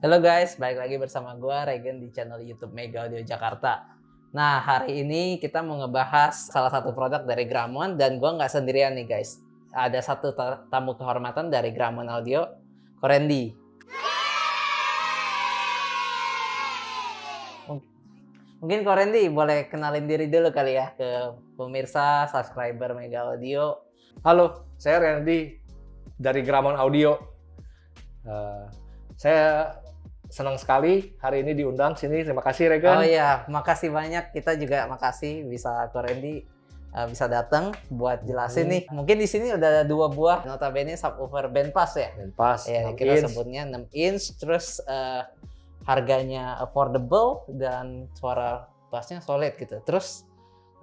Halo guys, balik lagi bersama gue Regen di channel YouTube Mega Audio Jakarta. Nah, hari ini kita mau ngebahas salah satu produk dari Gramon dan gue nggak sendirian nih guys. Ada satu tamu kehormatan dari Gramon Audio, Ko Randy. Mungkin Ko Randy boleh kenalin diri dulu kali ya ke pemirsa, subscriber Mega Audio. Halo, saya Randy dari Gramon Audio. Saya senang sekali hari ini diundang sini. Terima kasih Regen. Oh iya, makasih banyak. Kita juga makasih bisa Ko Randy bisa datang buat jelasin nih. Mungkin di sini udah ada 2 buah notabene subwoofer bandpass ya. Bandpass. Ya, kita sebutnya 6 inch, terus harganya affordable dan suara bassnya solid gitu. Terus,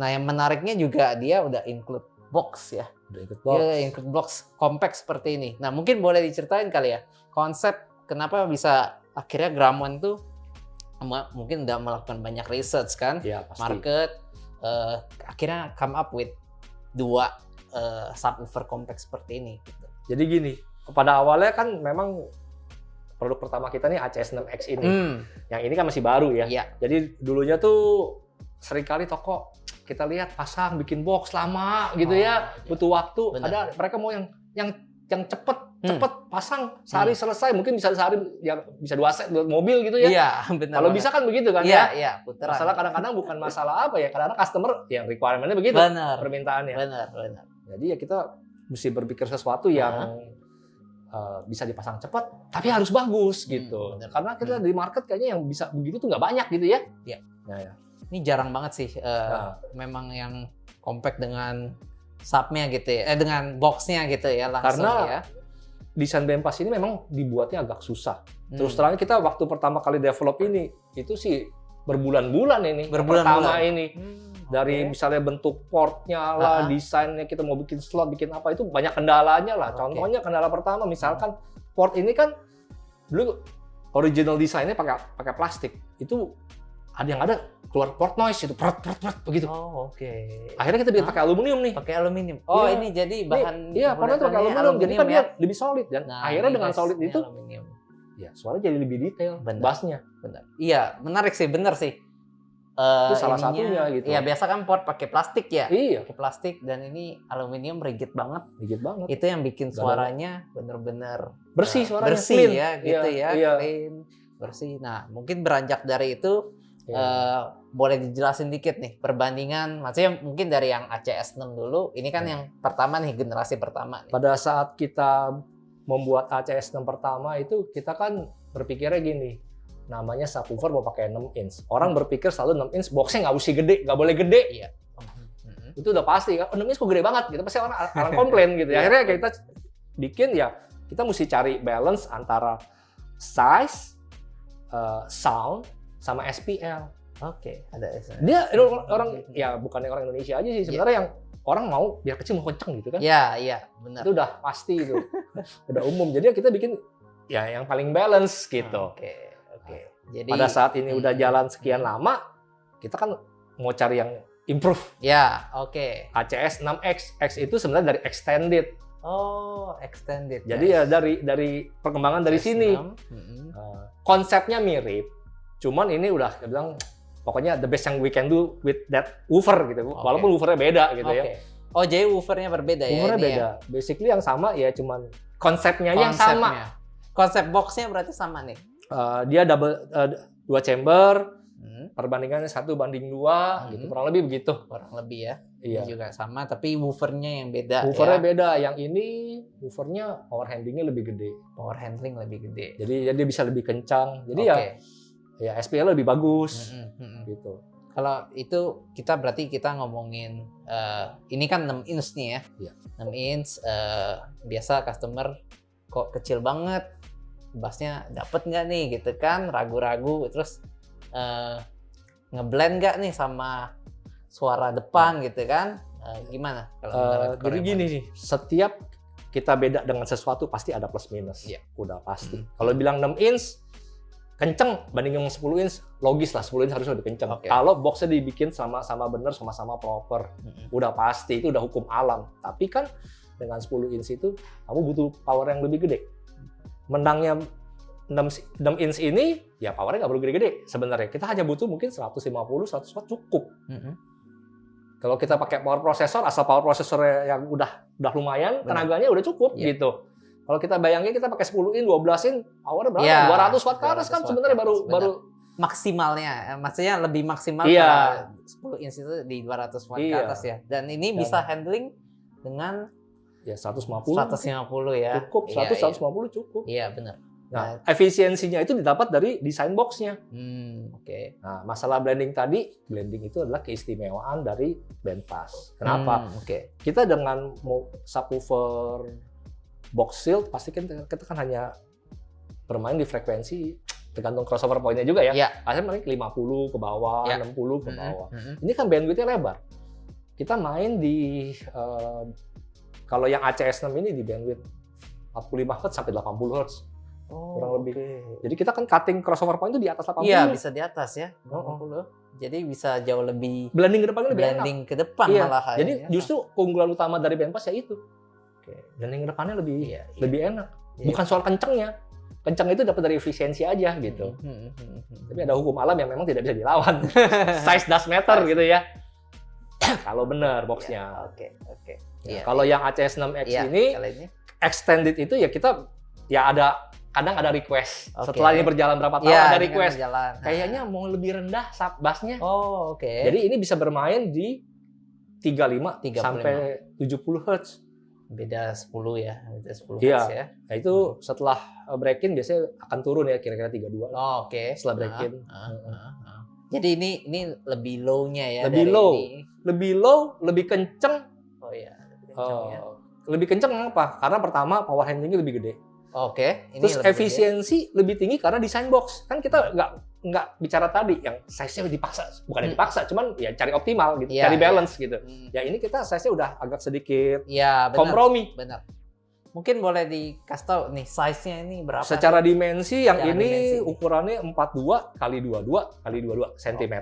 nah yang menariknya juga dia udah include box ya. Udah include box. Dia include box compact seperti ini. Nah mungkin boleh diceritain kali ya konsep kenapa bisa akhirnya Gramon tuh mungkin udah melakukan banyak research kan, ya, pasti. Market, akhirnya come up with 2 subwoofer compact seperti ini. Gitu. Jadi gini, pada awalnya kan memang produk pertama kita nih ACS6X ini. Yang ini kan masih baru ya. Iya. Jadi dulunya tuh seringkali toko kita lihat pasang bikin box lama gitu ya, butuh waktu. Bener. Ada mereka mau yang cepet pasang sehari selesai, mungkin bisa sehari ya bisa 2 set buat mobil gitu ya. Iya, benar. Kalau bisa kan begitu kan ya. ya. Iya, putaran. Masalah kadang-kadang bukan masalah apa ya, kadang-kadang customer yang requirement-nya begitu. Benar. Permintaannya. Benar. Jadi ya kita mesti berpikir sesuatu yang bisa dipasang cepat tapi harus bagus gitu. Benar. Karena kita di market kayaknya yang bisa begitu tuh nggak banyak gitu ya. Iya. Nah, ya. Ini jarang banget sih memang yang compact dengan subnya gitu ya, dengan boxnya gitu ya langsung. Karena ya. Desain bandpass ini memang dibuatnya agak susah. Terus terang kita waktu pertama kali develop ini itu sih berbulan-bulan ini. Pertama ini dari misalnya bentuk portnya lah, desainnya kita mau bikin slot, bikin apa itu banyak kendalanya lah. Contohnya kendala pertama misalkan port ini kan dulu original desainnya pakai plastik. Itu ada yang ada keluar port noise itu begitu. Oh, Akhirnya kita bikin pakai aluminium nih. Pakai aluminium. Oh, iya. Ini jadi bahan iya, portnya itu pakai aluminium. Jadi kan dia lebih solid dan Nah, akhirnya dengan solid itu aluminium. ya suaranya jadi lebih detail, bassnya. Benar. Iya, menarik sih, benar sih. Itu salah satunya gitu. Iya, biasa kan port pakai plastik ya. Iya. Pakai plastik dan ini aluminium rigid banget. Rigid banget. Itu yang bikin suaranya benar-benar bersih suaranya. Bersih clean. ya, gitu iya, ya, clean, bersih. Nah, mungkin beranjak dari itu boleh dijelasin dikit nih perbandingan, maksudnya mungkin dari yang ACS6 dulu, ini kan yang pertama nih, generasi pertama nih. Pada saat kita membuat ACS6 pertama itu kita kan berpikirnya gini, namanya subwoofer mau pakai 6 inch. Orang berpikir selalu 6 inch boxnya nggak mesti gede, nggak boleh gede. Iya. Itu udah pasti kan, 6 inch kok gede banget gitu, pasti orang komplain gitu. Akhirnya kita bikin ya, kita mesti cari balance antara size, sound, sama SPL. Ada SPL. Dia orang ya bukannya orang Indonesia aja sih sebenarnya yang orang mau biar kecil mau kenceng gitu kan. Iya, benar. Itu udah pasti itu. Udah umum. Jadi kita bikin ya yang paling balance gitu. Oke. Jadi pada saat ini udah jalan sekian lama, kita kan mau cari yang improve. Ya, ACS 6X. X itu sebenarnya dari extended. Oh, extended. Jadi ya dari perkembangan dari sini. Konsepnya mirip. Cuman ini udah kita bilang pokoknya the best yang we can do with that woofer gitu. Walaupun woofernya beda gitu ya. Oh, jadi woofernya berbeda ya? Woofernya beda. Ya? Basically yang sama ya cuman konsepnya yang sama. Konsep boxnya berarti sama nih? Dia double 2 chamber, perbandingannya 1:2 gitu. Kurang lebih begitu. Kurang lebih ya. Iya. Ini juga sama tapi woofernya yang beda. Woofernya beda. Yang ini woofernya power handlingnya lebih gede. Power handling lebih gede. Jadi dia bisa lebih kencang. Jadi ya SPL lebih bagus gitu. Kalau itu berarti kita ngomongin ini kan 6 inch nih ya. 6 inch biasa customer kok kecil banget bassnya dapet nggak nih gitu kan, ragu-ragu, terus ngeblend nggak nih sama suara depan gitu kan. Gimana kalau menurut jadi gini nih, setiap kita beda dengan sesuatu pasti ada plus minus. Udah pasti. Kalau bilang 6 inch kenceng bandingin 10 inch, logis lah 10 inch harus lebih kenceng. Kalau boxnya dibikin sama-sama bener, sama-sama proper, udah pasti, itu udah hukum alam. Tapi kan dengan 10 inch itu kamu butuh power yang lebih gede. Menangnya 6 inch ini ya powernya nggak perlu gede-gede sebenarnya. Kita hanya butuh mungkin 150-100 watt cukup. Kalau kita pakai power processor, asal power processornya yang udah lumayan, tenaganya udah cukup gitu. Kalau kita bayangin kita pakai 10 in, 12 in, powernya berapa? 200 watt ke atas kan sebenarnya baru maksimalnya. Maksudnya lebih maksimal kalau 10 inch itu di 200 watt ke atas ya. Dan ini bisa handling dengan ya 150 ya. Cukup, 150 cukup. Iya, benar. Nah, efisiensinya itu didapat dari desain boxnya. Nah, masalah blending tadi, blending itu adalah keistimewaan dari bandpass. Kenapa? Kita dengan subwoofer box shield, pasti kita kan hanya bermain di frekuensi tergantung crossover point-nya juga ya. Akhirnya paling 50 ke bawah, 60 ke bawah. Ini kan bandwidth-nya lebar. Kita main di kalau yang ACS6 ini di bandwidth 45 Hz sampai 80 Hz. Kurang lebih. Jadi kita kan cutting crossover point itu di atas 80. Iya, bisa di atas ya. 80. Jadi bisa jauh lebih blending ke depannya lebih enak. Blending ke depan malah. Jadi justru keunggulan utama dari bandpass ya itu. Blending ke depannya lebih enak. Bukan soal kencengnya. Kenceng itu dapat dari efisiensi aja gitu. Tapi ada hukum alam yang memang tidak bisa dilawan. Size does matter gitu ya. Kalau benar boxnya. Kalau yang ACS6X ini extended itu ya kita kadang ada request. Setelah ini berjalan berapa tahun ada request. Kayaknya mau lebih rendah bassnya. Jadi ini bisa bermain di 35 sampai 70 Hz. Beda 10 ya, beda 10 Hz ya. Nah itu setelah break-in biasanya akan turun ya kira-kira 32. Setelah break-in. Jadi ini lebih low-nya ya. Lebih low, lebih kenceng. Lebih kenceng apa? Karena pertama power handling-nya lebih gede. Terus efisiensi lebih tinggi karena desain box. Kan kita nggak bicara tadi yang size-nya dipaksa, bukan dipaksa, cuman ya cari optimal gitu, cari balance gitu. Ya ini kita size-nya udah agak sedikit kompromi. Benar. Mungkin boleh dikasih tahu nih size-nya ini berapa? Secara dimensi yang ini ukurannya 42 kali 22 kali 22 cm.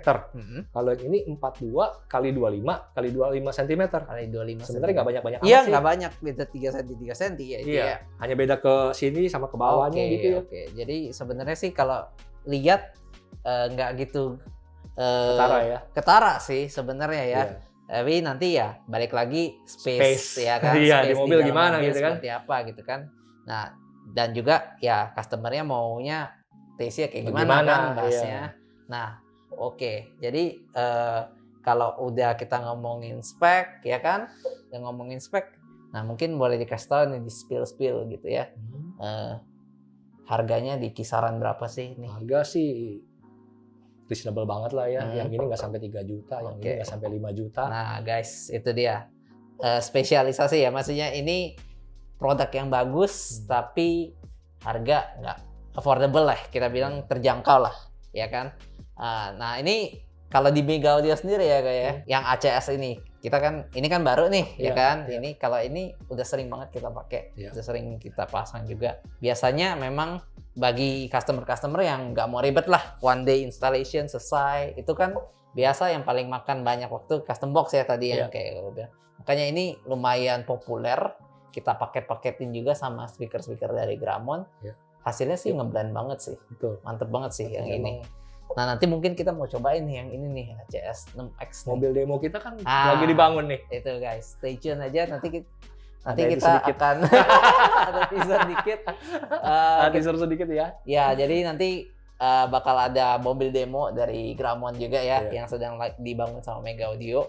Kalau yang ini 42 kali 25 kali 25 cm. Kali 25. Sebenarnya nggak banyak-banyak amat sih. Iya, nggak banyak, beda 3 cm 3 cm ya. Iya. Hanya beda ke sini sama ke bawahnya gitu ya. Jadi sebenarnya sih kalau lihat nggak gitu ketara sih sebenarnya ya. Tapi nanti ya balik lagi space ya kan. Space di mobil gimana mobil gitu kan. Seperti apa gitu kan. Nah, dan juga ya customer-nya maunya taste-nya kayak gimana kan bassnya. Nah, jadi kalau udah kita ngomongin spek ya kan, nah mungkin boleh dikasih tahu nih di spill gitu ya. Harganya di kisaran berapa sih nih? Harga sih reasonable banget lah ya. Yang ini nggak sampai 3 juta, yang ini nggak sampai 5 juta. Nah guys, itu dia. Spesialisasi ya, maksudnya ini produk yang bagus, tapi harga nggak affordable lah. Kita bilang terjangkau lah, ya kan? Nah ini kalau di Mega Audio sendiri ya kayak yang ACS ini. Kita kan, ini kan baru nih, ya kan? Ini kalau ini udah sering banget kita pakai, udah sering kita pasang juga. Biasanya memang bagi customer-customer yang nggak mau ribet lah, one day installation selesai, itu kan biasa yang paling makan banyak waktu custom box ya tadi yang kayak gue bilang. Makanya ini lumayan populer, kita paket-paketin juga sama speaker-speaker dari Gramon. Hasilnya sih ngeblend banget sih, mantep banget sih yang ini. Nah nanti mungkin kita mau cobain yang ini nih, ACS6X. Mobil demo kita kan lagi dibangun nih. Itu guys, stay tune aja, nanti kita akan ada teaser dikit. Teaser sedikit ya. Ya, jadi nanti bakal ada mobil demo dari Gramon juga ya, yang sedang dibangun sama Mega Audio.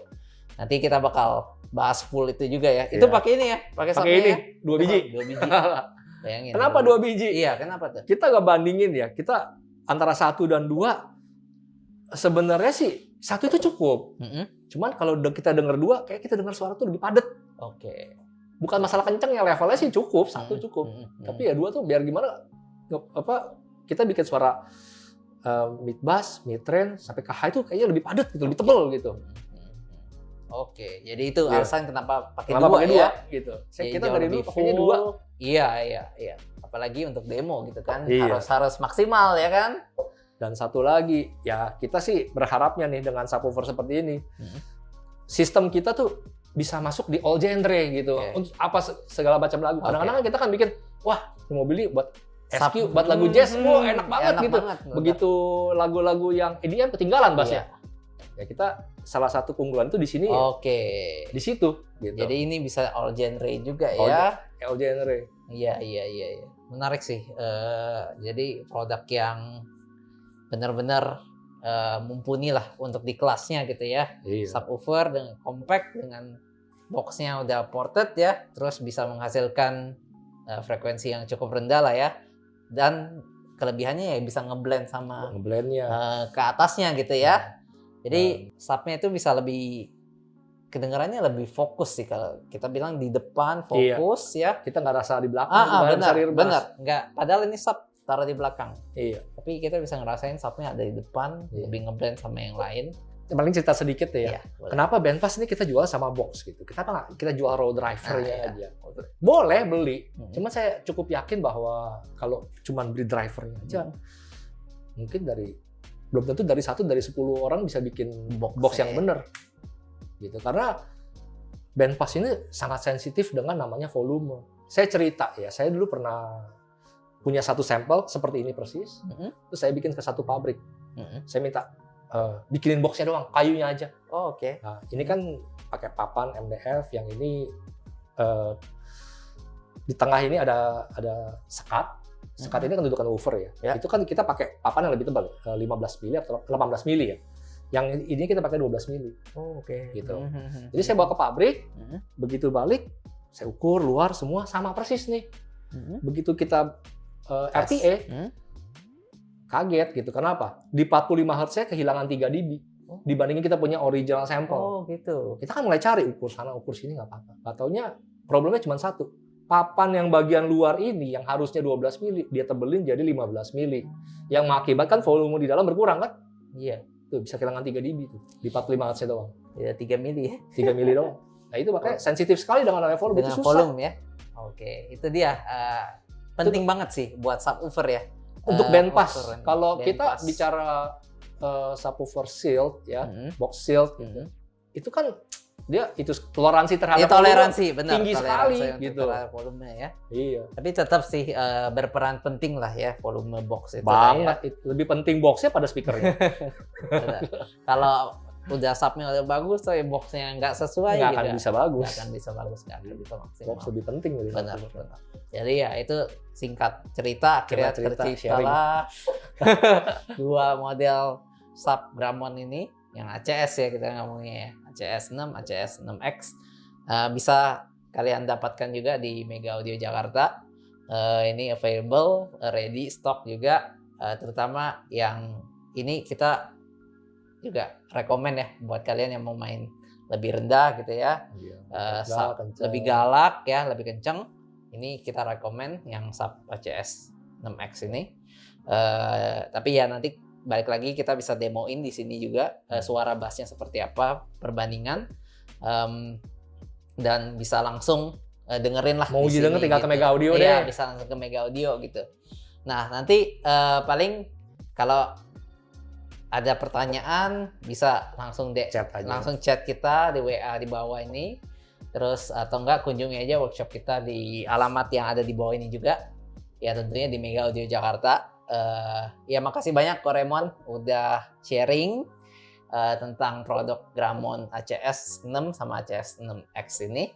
Nanti kita bakal bahas full itu juga ya. Itu pakai ini ya, pakai ini ya? 2 biji. 2 biji. Bayangin. Kenapa 2 biji? Iya, kenapa tuh? Kita nggak bandingin ya. Kita antara 1 dan 2 sebenarnya sih 1 itu cukup. Cuman kalau kita denger 2, kayak kita dengar suara tuh lebih padat. Oke. Bukan masalah kenceng ya, levelnya sih cukup, 1 cukup. Tapi ya 2 tuh biar gimana kita bikin suara mid bass, mid range sampai ke high itu kayaknya lebih padat gitu, lebih tebal gitu. Oke, jadi itu alasan kenapa pakai Kenapa dua pakai ya? dua gitu. Kita jauh dari dulu lebih pakainya full. 2. Iya. Apalagi untuk demo gitu kan, Iya. harus maksimal ya kan? Dan satu lagi, ya kita sih berharapnya nih dengan subwoofer seperti ini, sistem kita tuh bisa masuk di all genre gitu. Untuk apa segala macam lagu. Kadang-kadang kita kan bikin, wah ini mobil ini buat SQ, buat lagu jazz, enak banget gitu. Begitu lagu-lagu yang EDM ketinggalan bassnya. Ya kita salah satu keunggulan itu di sini. Oke. Di situ. Gitu. Jadi ini bisa all genre juga all genre. Iya. Menarik sih. Jadi produk yang benar-benar mumpuni lah untuk di kelasnya gitu ya. Iya. Subwoofer dengan compact, dengan boxnya udah ported ya, terus bisa menghasilkan frekuensi yang cukup rendah lah ya, dan kelebihannya ya bisa ngeblend sama ngeblendnya ke atasnya gitu ya. Jadi subnya itu bisa lebih kedengarannya lebih fokus sih, kalau kita bilang di depan fokus ya. Kita nggak rasa di belakang. Benar. Nggak, padahal ini sub taruh di belakang. Iya. Tapi kita bisa ngerasain subnya ada di depan, lebih ngeblend sama yang lain. Paling cerita sedikit ya. Kenapa bandpass ini kita jual sama box gitu? Kenapa nggak kita jual raw drivernya aja? Boleh beli. Cuma saya cukup yakin bahwa kalau cuma beli drivernya aja, mungkin belum tentu dari 10 orang bisa bikin box yang benar. Gitu. Karena bandpass ini sangat sensitif dengan namanya volume. Saya cerita ya, saya dulu pernah punya satu sampel seperti ini persis, terus saya bikin ke satu pabrik. Saya minta bikinin boxnya doang, kayunya aja. Oke. Nah, ini kan pakai papan MDF, yang ini di tengah ini ada sekat. Sekat ini kan dudukan woofer ya. Itu kan kita pakai papan yang lebih tebal, 15 mili atau 18 mili ya. Yang ini kita pakai 12 mili. Oke. Gitu. Jadi saya bawa ke pabrik, begitu balik, saya ukur luar semua sama persis nih. Begitu kita RTA, kaget gitu. Kenapa? Di 45 Hz saya kehilangan 3 dB. Dibandingin kita punya original sampel. Oh gitu. Kita kan mulai cari ukur sana, ukur sini nggak apa-apa. Nggak taunya problemnya cuma satu. Papan yang bagian luar ini yang harusnya 12 mili, dia tebelin jadi 15 mili. Yang mengakibatkan volume di dalam berkurang kan? Iya. Tuh bisa kehilangan 3 dB tuh di 45 Hz doang. Ya 3 mili ya. 3 mili doang. Nah itu makanya sensitif sekali dengan namanya volume, itu susah. Volume ya. Oke, itu dia penting banget sih buat subwoofer ya. Untuk bandpass. Kalau kita bicara subwoofer shield ya, box shield gitu. Itu kan dia toleransi terhadap tinggi sekali gitu. Volume ya. Iya. Tapi tetap sih berperan penting lah ya volume box itu. Banget. Lebih penting boxnya pada speakernya. Kalau udah subnya udah bagus, tapi boxnya nggak sesuai, nggak akan bisa bagus. Nggak akan bisa bagus, nggak akan bisa maksimal. Box lebih penting. Benar. Jadi ya itu singkat cerita, akhirnya terciptalah dua model sub Grammon ini, yang ACS ya kita ngomongnya ya, ACS 6, ACS 6X. Bisa kalian dapatkan juga di Mega Audio Jakarta. Ini available, ready, stock juga. Terutama yang ini kita juga rekomen ya buat kalian yang mau main lebih rendah gitu ya, lebih galak ya, lebih kenceng. Ini kita rekomen yang sub ACS 6X ini. Tapi ya nanti balik lagi kita bisa demoin di sini juga suara bassnya seperti apa, perbandingan, dan bisa langsung dengerin lah. Mau uji denger tinggal gitu. Ke Mega Audio deh. Iya, bisa langsung ke Mega Audio gitu. Nah nanti paling kalau ada pertanyaan bisa langsung chat kita di WA di bawah ini. Terus atau enggak kunjungi aja workshop kita di alamat yang ada di bawah ini juga. Ya tentunya di Mega Audio Jakarta. Ya makasih banyak Koremon udah sharing tentang produk Grammon ACS 6 sama ACS 6X ini.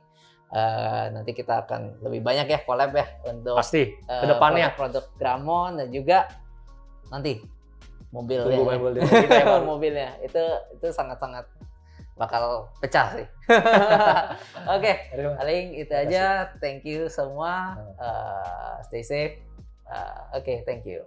Nanti kita akan lebih banyak ya collab ya untuk pasti kedepannya produk Grammon, dan juga nanti mobilnya mobilnya itu sangat-sangat bakal pecah sih. Oke, paling itu aja. Thank you semua. Stay safe. Oke, thank you.